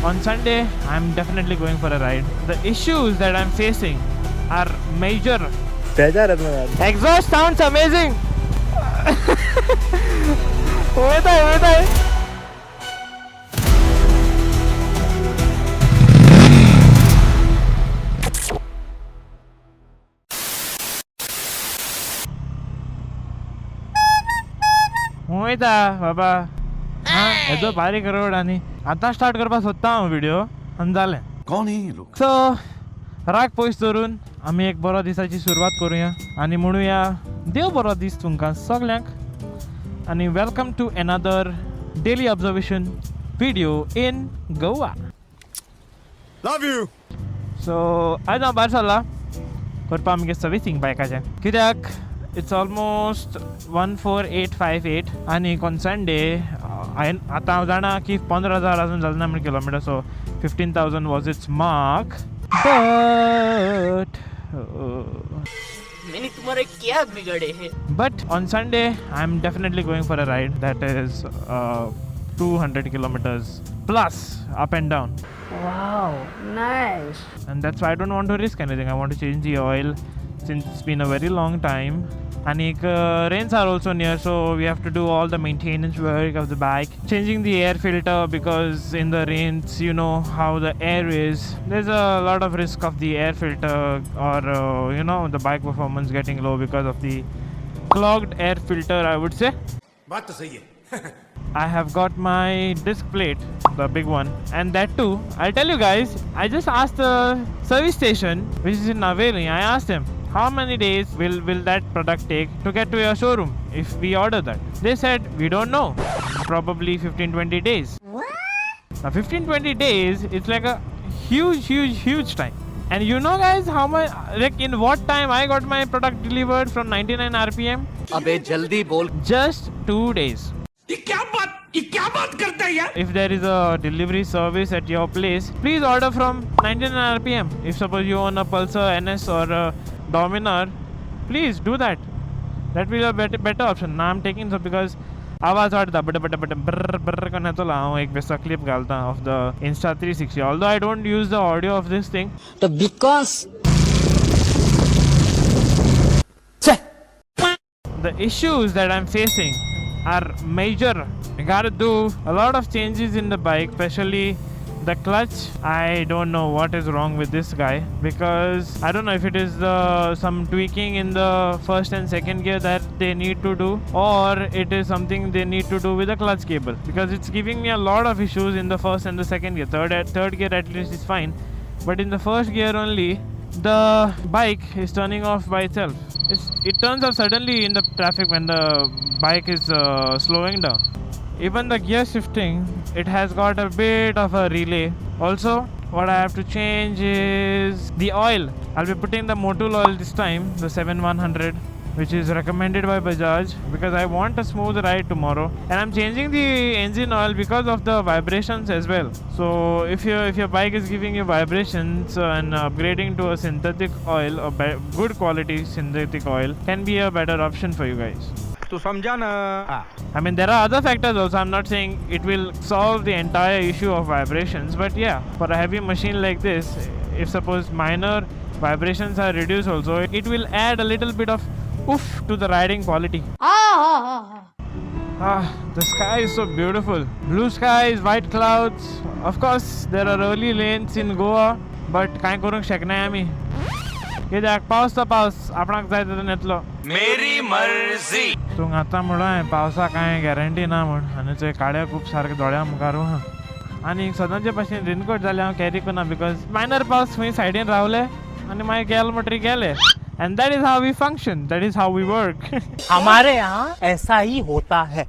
on Sunday, I'm definitely going for a ride. The issues that I'm facing are major. Exhaust sounds amazing. Wait a बाबा येतो बारीक road आणि आता start करपा सोदता हांव video आनी जालें. कौन है ये लोग? सो राग पयस दवरून आमी एक बरो दिसाची सुरवात करूया आनी म्हणुया देव बरो दीस तुमकां सगल्यांक आनी welcome to another daily observation video in Goa. Love you. So guys हांव भायर सरला करपा आमगे सर्विसींग बायकाचें कित्याक इट्स ऑलमोस्ट 14858 आनी ऑन संडे आतां हांव जाणा की 15,000 अजून जालें ना म्हण kilometre so 15,000 was it's mark मैंने तुम्हारे क्या बिगड़े हैं? But on Sunday, I'm definitely going for a ride that is 200 kilometers plus up and down. Wow, nice. And that's why I don't want to risk anything. I want to change the oil since it's been a very long time. And rains are also near, so we have to do all the maintenance work of the bike. Changing the air filter because in the rains, you know how the air is. There's a lot of risk of the air filter or, the bike performance getting low because of the clogged air filter, I would say. बात तो सही है. I have got my disc plate, the big one, and that too. I'll tell you guys, I just asked the service station, which is in Naveli. I asked him, how many days will that product take to get to your showroom if we order that? They said, we don't know. Probably 15-20 days. Now 15-20 days, it's like a huge time. And you know guys how much, like in what time I got my product delivered from 99 RPM? अबे जल्दी बोल. Just 2 days. ये क्या बात करता है यार? If there is a delivery service at your place, please order from 99 RPM. If suppose you own a Pulsar NS or a Dominar, please do that. That will be a better option. Now I'm taking so because आवाज वाढता but ब्रर ब्रर करण्याचो हांव एक बेसा clip घालता of the Insta 360. Although I don't use the audio of this thing. तो because The issues that I'm facing are major. I gotta do a lot of changes in the bike, especially the clutch. I don't know what is wrong with this guy because I don't know if it is some tweaking in the first and second gear that they need to do, or it is something they need to do with the clutch cable because it's giving me a lot of issues in the first and the second gear. Third gear at least is fine, but in the first gear only the bike is turning off by itself. It turns off suddenly in the traffic when the bike is slowing down. Even the gear shifting, it has got a bit of a relay. Also, what I have to change is the oil. I'll be putting the Motul oil this time, the 7100, which is recommended by Bajaj because I want a smooth ride tomorrow. And I'm changing the engine oil because of the vibrations as well. So if your bike is giving you vibrations and upgrading to a synthetic oil, a good quality synthetic oil can be a better option for you guys. तू समझा ना? I mean, there are other factors also. I'm not saying it will solve the entire issue of vibrations, but yeah, for a heavy machine like this, if suppose minor vibrations are reduced also, it will add a little bit of oof to the riding quality. The sky is so beautiful. Blue skies, white clouds. Of course, there are early lanes in Goa, but काय करूंक शकनाय आमी. कित्याक पावस तो पावस आपणाक जाय तितून येतलो. मेरी मर्जी. तू आतां म्हणून पावसा कांय गॅरंटी ना म्हण आनी थंय काड्या खूब सारके दोळ्या मुखार हा आनी सदांचे भशेन रेनकोट जाल्यार हांव कॅरी करना बिकॉज मायनर पावस खंय सायडीन रावले आनी मागीर गेल म्हणटरी गेले. And that is how we function. That is how we work. हमारे यहाँ ऐसा ही होता है.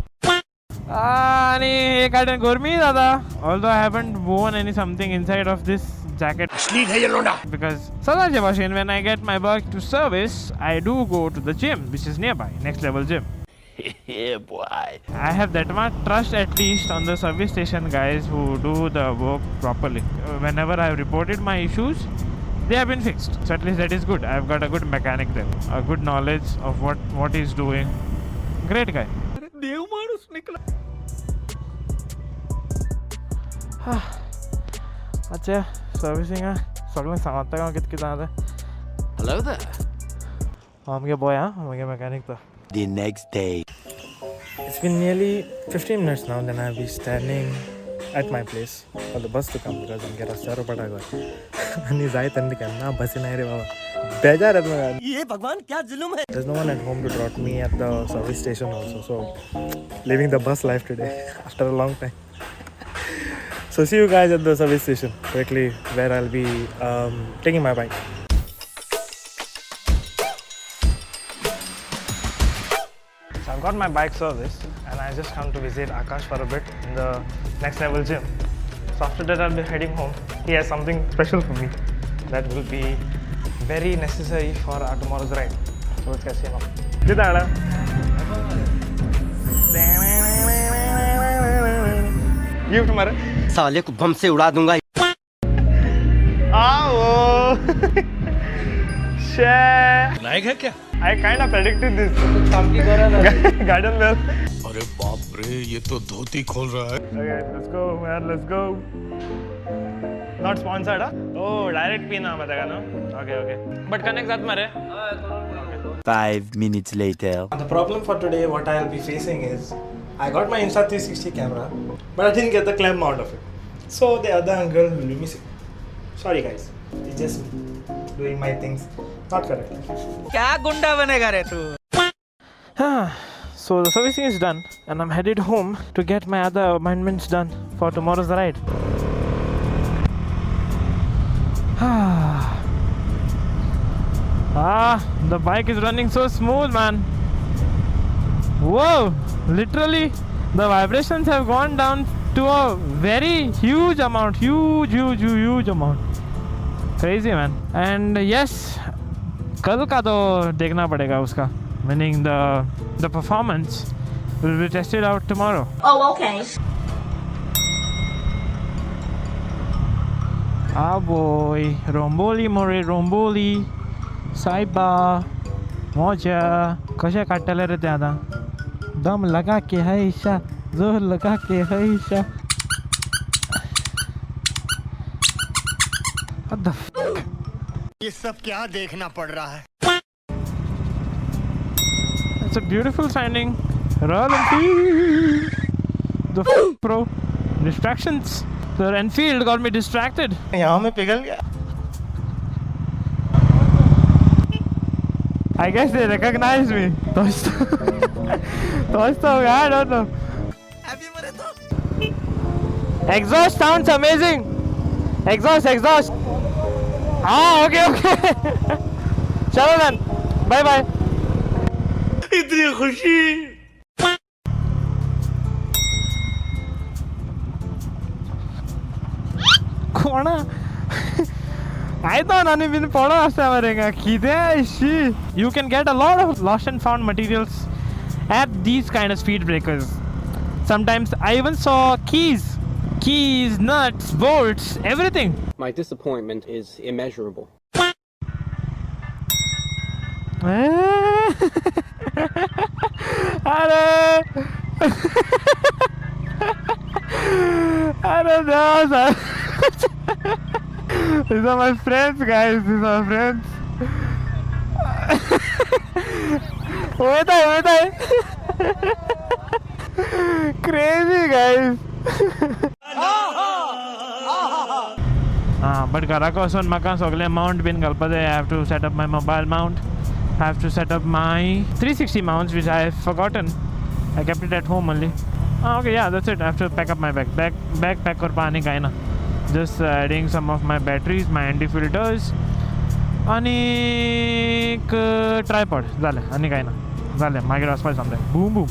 आणि एक आयटन गरमी जाता. Although I haven't worn any something inside of this jacket. Because सदांचे भशेन when I get my bike to service, I do go to the gym, which is nearby, Next Level Gym. Yeah, boy. I have that much trust at least on the service station guys who do the work properly. Whenever I have reported my issues, they have been fixed. So at least that is good. I've got a good mechanic there, a good knowledge of what he's doing. Great guy. अच्छा servicing आहे सगळं सांगता का किती जाणार आहे Hello there. आमगे boy आमगे मैकेनिक तो The next day. It's been nearly 15 minutes now then I'll be standing at my place for the bus to come because आमगे रस्त्यावर पडा गो आणि जाय त्यांनी केन्ना बसी नाही रे बाबा बेजार आहेत मग ये भगवान क्या जुलुम है. There's no one at home to drop me at the service station also so living the bus life today after a long time. So see you guys at the service station quickly where I'll be taking my bike. So I've got my bike serviced and I just come to visit Akash for a bit in the next level gym. So after that I'll be heading home. He has something special for me that will be very necessary for our tomorrow's ride. So let's get him up. Didada. Gift mara. साले को बम से उड़ा दूंगा. Oh. Shit. नायक है क्या? I kind of predicted this. Garden bell. अरे बाप रे ये तो धोती खोल रहा है. Okay, let's go, man. Let's go. Not sponsored, huh? Oh, direct pin naam batega no? Okay. But connect साथ में रहे. 5 minutes later. The problem for today, what I'll be facing is, I got my Insta360 camera, but I didn't get the clamp mount of it. So the other angle will be missing. Sorry guys, it's just me doing my things not correctly. क्या गुंडा बनेगा रे तू. So the servicing is done and I'm headed home to get my other amendments done for tomorrow's ride. The bike is running so smooth, man. Whoa, literally the vibrations have gone down to a very huge amount, huge amount. Crazy, man. And yes, कल का तो देखना पड़ेगा उसका, meaning the performance will be tested out tomorrow. Oh, okay. Ah boy, Romboli more Romboli, Saiba, Moja, कशा काटले रे ते आता दम लगा के है ईशा जोर लगा के है ईशा What the fuck? ये सब क्या देखना पड़ रहा है. It's a beautiful sounding Royal Enfield. The fuck, bro. Distractions. The Enfield got me distracted. यहाँ में पिघल गया. I guess they recognize me. दोस्तों, I don't know. Exhaust sounds amazing. Exhaust. Okay. चलो then. Bye. इतनी खुशी. कोण I thought Nani been photo astavarega kide she. You can get a lot of lost and found materials at these kind of speed breakers. Sometimes I even saw keys, nuts, bolts, everything. My disappointment is immeasurable. Arey no. These are my friends, guys. These are my friends. Wait. Crazy, guys. But Karakoson Makan Sogle mount bin Galpade. I have to set up my mobile mount. I have to set up my 360 mounts, which I have forgotten. I kept it at home only. Okay, yeah, that's it. I have to pack up my backpack or pani kaina. Just adding some of my batteries, my anti-filters, आणि एक tripod. झालं आणि काय ना झालं मागे आसपास थांबले. Boom.